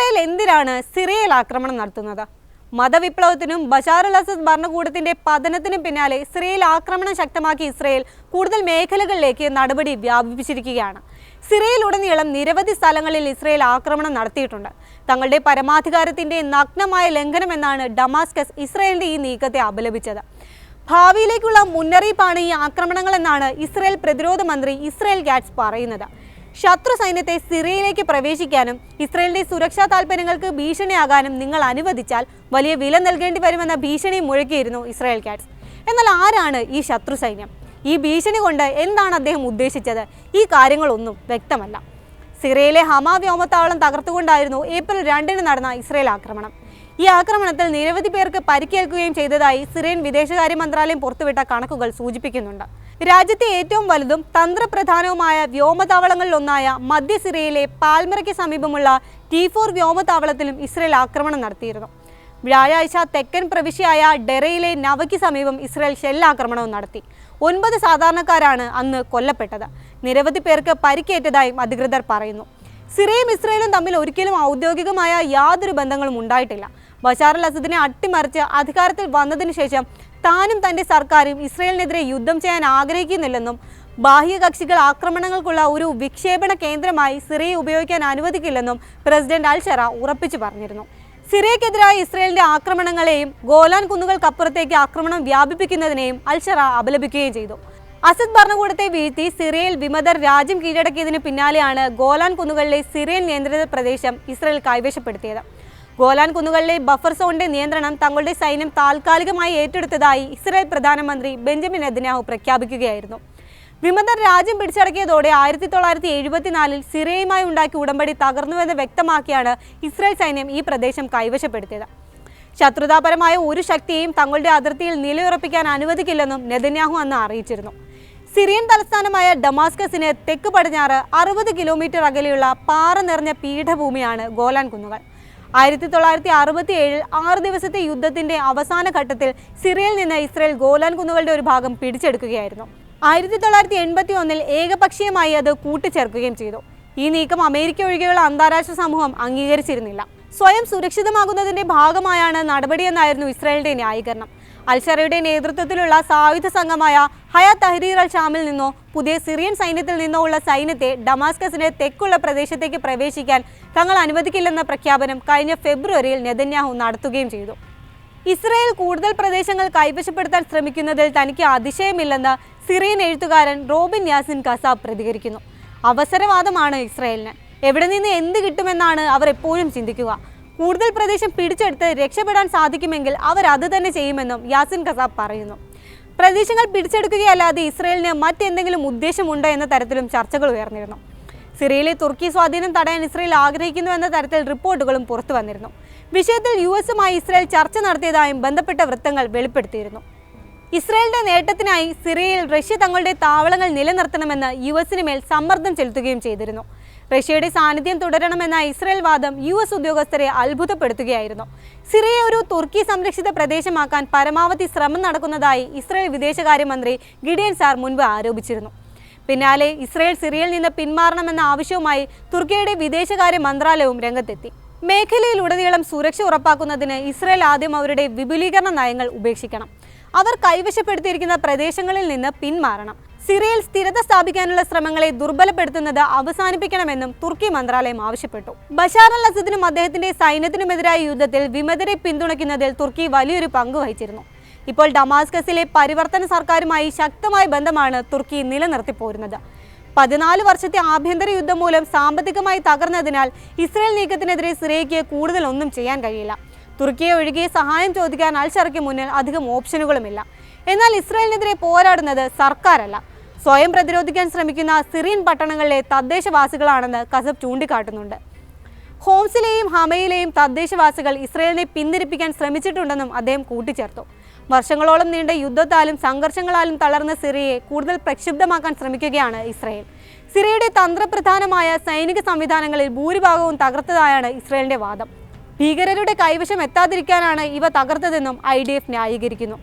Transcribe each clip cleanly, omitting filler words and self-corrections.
Israel എന്തിനാണ് സിറിയയിൽ ആക്രമണം നടത്തുന്നത്? മതവിപ്ലവത്തിനും ബഷാർ അൽ അസദ് ഭരണകൂടത്തിന്റെ പതനത്തിനും പിന്നാലെ സിറിയയിൽ ആക്രമണം ശക്തമാക്കി ഇസ്രായേൽ കൂടുതൽ മേഖലകളിലേക്ക് നടപടി വ്യാപിപ്പിച്ചിരിക്കുകയാണ്. സിറിയയിലുടനീളം നിരവധി സ്ഥലങ്ങളിൽ ഇസ്രായേൽ ആക്രമണം നടത്തിയിട്ടുണ്ട്. തങ്ങളുടെ പരമാധികാരത്തിന്റെ നഗ്നമായ ലംഘനമെന്നാണ് ഡമാസ്കസ് ഇസ്രായേലിന്റെ ഈ നീക്കത്തെ അപലപിച്ചത്. ഭാവിയിലേക്കുള്ള മുന്നറിയിപ്പാണ് ഈ ആക്രമണങ്ങൾ എന്നാണ് ഇസ്രായേൽ പ്രതിരോധ മന്ത്രി ഇസ്രായേൽ കാറ്റ്സ് പറയുന്നത്. ശത്രു സൈന്യത്തെ സിറിയയിലേക്ക് പ്രവേശിക്കാനും ഇസ്രായേലിന്റെ സുരക്ഷാ താൽപര്യങ്ങൾക്ക് ഭീഷണിയാകാനും നിങ്ങൾ അനുവദിച്ചാൽ വലിയ വില നൽകേണ്ടി വരുമെന്ന ഭീഷണി മുഴക്കിയിരുന്നു ഇസ്രായേൽ കാറ്റ്സ്. എന്നാൽ ആരാണ് ഈ ശത്രു സൈന്യം? ഈ ഭീഷണി കൊണ്ട് എന്താണ് അദ്ദേഹം ഉദ്ദേശിച്ചത്? ഈ കാര്യങ്ങളൊന്നും വ്യക്തമല്ല. സിറിയയിലെ ഹമാ വ്യോമത്താവളം തകർത്തുകൊണ്ടായിരുന്നു ഏപ്രിൽ 2 നടന്ന ഇസ്രായേൽ ആക്രമണം. ഈ ആക്രമണത്തിൽ നിരവധി പേർക്ക് പരിക്കേൽക്കുകയും ചെയ്തതായി സിറിയൻ വിദേശകാര്യ മന്ത്രാലയം പുറത്തുവിട്ട കണക്കുകൾ സൂചിപ്പിക്കുന്നുണ്ട്. രാജ്യത്തെ ഏറ്റവും വലുതും തന്ത്രപ്രധാനവുമായ വ്യോമതാവളങ്ങളിലൊന്നായ മധ്യ സിറിയയിലെ പാൽമിറയ്ക്ക് സമീപമുള്ള T4 വ്യോമതാവളത്തിലും ഇസ്രായേൽ ആക്രമണം നടത്തിയിരുന്നു. വ്യാഴാഴ്ച തെക്കൻ പ്രവിശ്യയായ ഡെറയിലെ നവയ്ക്ക് സമീപം ഇസ്രായേൽ ഷെല്ലാക്രമണവും നടത്തി. 9 സാധാരണക്കാരാണ് അന്ന് കൊല്ലപ്പെട്ടത്. നിരവധി പേർക്ക് പരിക്കേറ്റതായും അധികൃതർ പറയുന്നു. സിറിയയും ഇസ്രായേലും തമ്മിൽ ഒരിക്കലും ഔദ്യോഗികമായ യാതൊരു ബന്ധങ്ങളും ഉണ്ടായിട്ടില്ല. ബഷാർ അൽ അസദിനെ അട്ടിമറിച്ച് അധികാരത്തിൽ വന്നതിനു ശേഷം താനും തന്റെ സർക്കാരും ഇസ്രായേലിനെതിരെ യുദ്ധം ചെയ്യാൻ ആഗ്രഹിക്കുന്നില്ലെന്നും ബാഹ്യകക്ഷികൾ ആക്രമണങ്ങൾക്കുള്ള ഒരു വിക്ഷേപണ കേന്ദ്രമായി സിറിയയെ ഉപയോഗിക്കാൻ അനുവദിക്കില്ലെന്നും പ്രസിഡന്റ് അൽ ഷറ ഉറപ്പിച്ചു പറഞ്ഞിരുന്നു. സിറിയക്കെതിരായ ഇസ്രായേലിന്റെ ആക്രമണങ്ങളെയും ഗോലാൻ കുന്നുകൾക്കപ്പുറത്തേക്ക് ആക്രമണം വ്യാപിപ്പിക്കുന്നതിനെയും അൽ ഷറ അപലപിക്കുകയും ചെയ്തു. അസദ് ഭരണകൂടത്തെ വീഴ്ത്തി സിറിയയിൽ വിമതർ രാജ്യം കീഴടക്കിയതിന് പിന്നാലെയാണ് ഗോലാൻ കുന്നുകളിലെ സിറിയൻ നിയന്ത്രിത പ്രദേശം ഇസ്രായേൽ കൈവശപ്പെടുത്തിയത്. ഗോലാൻ കുന്നുകളിലെ ബഫർ സോണിന്റെ നിയന്ത്രണം തങ്ങളുടെ സൈന്യം താൽക്കാലികമായി ഏറ്റെടുത്തതായി ഇസ്രായേൽ പ്രധാനമന്ത്രി ബെഞ്ചമിൻ നെതന്യാഹു പ്രഖ്യാപിക്കുകയായിരുന്നു. വിമതർ രാജ്യം പിടിച്ചടക്കിയതോടെ 1974 സിറിയയുമായി ഉണ്ടാക്കിയ ഉടമ്പടി തകർന്നുവെന്ന് വ്യക്തമാക്കിയാണ് ഇസ്രായേൽ സൈന്യം ഈ പ്രദേശം കൈവശപ്പെടുത്തിയത്. ശത്രുതാപരമായ ഒരു ശക്തിയെയും തങ്ങളുടെ അതിർത്തിയിൽ നിലയുറപ്പിക്കാൻ അനുവദിക്കില്ലെന്നും നെതന്യാഹു അന്ന് അറിയിച്ചിരുന്നു. സിറിയൻ തലസ്ഥാനമായ ഡമാസ്കസിന് തെക്ക് പടിഞ്ഞാറ് 60 കിലോമീറ്റർ അകലെയുള്ള പാറ നിറഞ്ഞ പീഠഭൂമിയാണ് ഗോലാൻ കുന്നുകൾ. 1967 6 ദിവസത്തെ യുദ്ധത്തിന്റെ അവസാന ഘട്ടത്തിൽ സിറിയയിൽ നിന്ന് ഇസ്രായേൽ ഗോലാൻ കുന്നുകളുടെ ഒരു ഭാഗം പിടിച്ചെടുക്കുകയായിരുന്നു. 1981 ഏകപക്ഷീയമായി അത് കൂട്ടിച്ചേർക്കുകയും ചെയ്തു. ഈ നീക്കം അമേരിക്ക ഒഴികെയുള്ള അന്താരാഷ്ട്ര സമൂഹം അംഗീകരിച്ചിരുന്നില്ല. സ്വയം സുരക്ഷിതമാകുന്നതിന്റെ ഭാഗമായാണ് നടപടിയെന്നായിരുന്നു ഇസ്രായേലിന്റെ ന്യായീകരണം. അൽഷറയുടെ നേതൃത്വത്തിലുള്ള സായുധ സംഘമായ ഹയാത്ത് തഹ്രീർ അൽ ഷാമിൽ നിന്നോ പുതിയ സിറിയൻ സൈന്യത്തിൽ നിന്നോ ഉള്ള സൈന്യത്തെ ഡമാസ്കസിന് തെക്കുള്ള പ്രദേശത്തേക്ക് പ്രവേശിക്കാൻ തങ്ങൾ അനുവദിക്കില്ലെന്ന പ്രഖ്യാപനം കഴിഞ്ഞ ഫെബ്രുവരിയിൽ നെതന്യാഹു നടത്തുകയും ചെയ്തു. ഇസ്രായേൽ കൂടുതൽ പ്രദേശങ്ങൾ കൈവശപ്പെടുത്താൻ ശ്രമിക്കുന്നതിൽ തനിക്ക് അതിശയമില്ലെന്ന് സിറിയൻ എഴുത്തുകാരൻ റോബിൻ യാസിൻ കസാബ് പ്രതികരിക്കുന്നു. അവസരവാദമാണ് ഇസ്രായേലിന്. എവിടെ നിന്ന് എന്ത് കിട്ടുമെന്നാണ് അവർ എപ്പോഴും ചിന്തിക്കുക. കൂടുതൽ പ്രദേശം പിടിച്ചെടുത്ത് രക്ഷപ്പെടാൻ സാധിക്കുമെങ്കിൽ അവർ അത് തന്നെ ചെയ്യുമെന്നും യാസിൻ കസാബ് പറയുന്നു. പ്രദേശങ്ങൾ പിടിച്ചെടുക്കുകയല്ലാതെ ഇസ്രായേലിന് മറ്റെന്തെങ്കിലും ഉദ്ദേശമുണ്ടോ എന്ന തരത്തിലും ചർച്ചകൾ ഉയർന്നിരുന്നു. സിറിയയിലെ തുർക്കി സ്വാധീനം തടയാൻ ഇസ്രായേൽ ആഗ്രഹിക്കുന്നു എന്ന തരത്തിൽ റിപ്പോർട്ടുകളും പുറത്തു വന്നിരുന്നു. വിഷയത്തിൽ US-മായി ഇസ്രായേൽ ചർച്ച നടത്തിയതായും ബന്ധപ്പെട്ട വൃത്തങ്ങൾ വെളിപ്പെടുത്തിയിരുന്നു. ഇസ്രായേലിന്റെ നേട്ടത്തിനായി സിറിയയിൽ റഷ്യ തങ്ങളുടെ താവളങ്ങൾ നിലനിർത്തണമെന്ന് US-ന് മേൽ സമ്മർദ്ദം ചെലുത്തുകയും ചെയ്തിരുന്നു. റഷ്യയുടെ സാന്നിധ്യം തുടരണമെന്ന ഇസ്രായേൽ വാദം US ഉദ്യോഗസ്ഥരെ അത്ഭുതപ്പെടുത്തുകയായിരുന്നു. സിറിയയെ ഒരു തുർക്കി സംരക്ഷിത പ്രദേശമാക്കാൻ പരമാവധി ശ്രമം നടക്കുന്നതായി ഇസ്രായേൽ വിദേശകാര്യമന്ത്രി ഗിഡിയൻ സാർ മുൻപ് ആരോപിച്ചിരുന്നു. പിന്നാലെ ഇസ്രായേൽ സിറിയയിൽ നിന്ന് പിന്മാറണമെന്ന ആവശ്യവുമായി തുർക്കിയുടെ വിദേശകാര്യ മന്ത്രാലയവും രംഗത്തെത്തി. മേഖലയിലുടനീളം സുരക്ഷ ഉറപ്പാക്കുന്നതിന് ഇസ്രായേൽ ആദ്യം അവരുടെ വിപുലീകരണ നയങ്ങൾ ഉപേക്ഷിക്കണം. അവർ കൈവശപ്പെടുത്തിയിരിക്കുന്ന പ്രദേശങ്ങളിൽ നിന്ന് പിന്മാറണം. സിറിയയിൽ സ്ഥിരത സ്ഥാപിക്കാനുള്ള ശ്രമങ്ങളെ ദുർബലപ്പെടുത്തുന്നത് അവസാനിപ്പിക്കണമെന്നും തുർക്കി മന്ത്രാലയം ആവശ്യപ്പെട്ടു. ബഷാർ അൽ അസദിനും അദ്ദേഹത്തിന്റെ സൈന്യത്തിനുമെതിരായ യുദ്ധത്തിൽ വിമതരെ പിന്തുണയ്ക്കുന്നതിൽ തുർക്കി വലിയൊരു പങ്ക് വഹിച്ചിരുന്നു. ഇപ്പോൾ ഡമാസ്കസിലെ പരിവർത്തന സർക്കാരുമായി ശക്തമായ ബന്ധമാണ് തുർക്കി നിലനിർത്തിപ്പോരുന്നത്. 14 വർഷത്തെ ആഭ്യന്തര യുദ്ധം മൂലം സാമ്പത്തികമായി തകർന്നതിനാൽ ഇസ്രായേൽ നീക്കത്തിനെതിരെ സിറിയയ്ക്ക് കൂടുതൽ ഒന്നും ചെയ്യാൻ കഴിയില്ല. തുർക്കിയെ ഒഴികെ സഹായം ചോദിക്കാൻ അൽ ഷറയ്ക്ക് മുന്നിൽ അധികം ഓപ്ഷനുകളുമില്ല. എന്നാൽ ഇസ്രായേലിനെതിരെ പോരാടുന്നത് സർക്കാരല്ല, സ്വയം പ്രതിരോധിക്കാൻ ശ്രമിക്കുന്ന സിറിയൻ പട്ടണങ്ങളിലെ തദ്ദേശവാസികളാണെന്ന് കസബ് ചൂണ്ടിക്കാട്ടുന്നുണ്ട്. ഹോംസിലെയും ഹമയിലെയും തദ്ദേശവാസികൾ ഇസ്രായേലിനെ പിന്തിരിപ്പിക്കാൻ ശ്രമിച്ചിട്ടുണ്ടെന്നും അദ്ദേഹം കൂട്ടിച്ചേർത്തു. വർഷങ്ങളോളം നീണ്ട യുദ്ധത്താലും സംഘർഷങ്ങളാലും തളർന്ന സിറിയയെ കൂടുതൽ പ്രക്ഷുബ്ധമാക്കാൻ ശ്രമിക്കുകയാണ് ഇസ്രായേൽ. സിറിയയുടെ തന്ത്രപ്രധാനമായ സൈനിക സംവിധാനങ്ങളിൽ ഭൂരിഭാഗവും തകർത്തതായാണ് ഇസ്രായേലിന്റെ വാദം. ഭീകരരുടെ കൈവശം എത്താതിരിക്കാനാണ് ഇവ തകർത്തതെന്നും IDF ന്യായീകരിക്കുന്നു.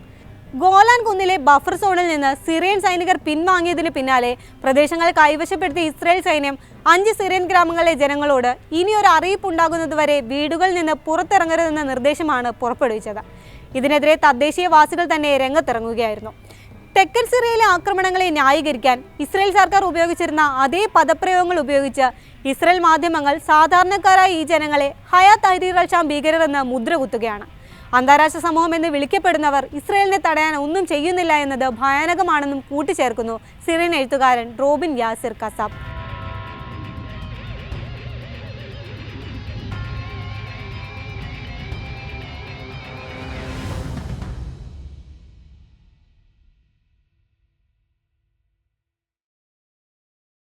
ഗോലാൻ കുന്നിലെ ബഫർ സോണിൽ നിന്ന് സിറിയൻ സൈനികർ പിൻവാങ്ങിയതിന് പിന്നാലെ പ്രദേശങ്ങൾ കൈവശപ്പെടുത്തിയ ഇസ്രായേൽ സൈന്യം 5 സിറിയൻ ഗ്രാമങ്ങളിലെ ജനങ്ങളോട് ഇനിയൊരു അറിയിപ്പുണ്ടാകുന്നതുവരെ വീടുകളിൽ നിന്ന് പുറത്തിറങ്ങരുതെന്ന നിർദ്ദേശമാണ് പുറപ്പെടുവിച്ചത്. ഇതിനെതിരെ തദ്ദേശീയവാസികൾ തന്നെ രംഗത്തിറങ്ങുകയായിരുന്നു. തെക്കൻ സിറിയയിലെ ആക്രമണങ്ങളെ ന്യായീകരിക്കാൻ ഇസ്രായേൽ സർക്കാർ ഉപയോഗിച്ചിരുന്ന അതേ പദപ്രയോഗങ്ങൾ ഉപയോഗിച്ച് ഇസ്രായേൽ മാധ്യമങ്ങൾ സാധാരണക്കാരായ ഈ ജനങ്ങളെ ഹയാത്ത് തഹ്രീർ അൽ ഷാം ഭീകരർ എന്ന് മുദ്ര കുത്തുകയാണ്. അന്താരാഷ്ട്ര സമൂഹം എന്ന് വിളിക്കപ്പെടുന്നവർ ഇസ്രായേലിനെ തടയാൻ ഒന്നും ചെയ്യുന്നില്ല എന്നത് ഭയാനകമാണെന്നും കൂട്ടിച്ചേർക്കുന്നു സിറിയൻ എഴുത്തുകാരൻ റോബിൻ യാസിർ കസാബ്.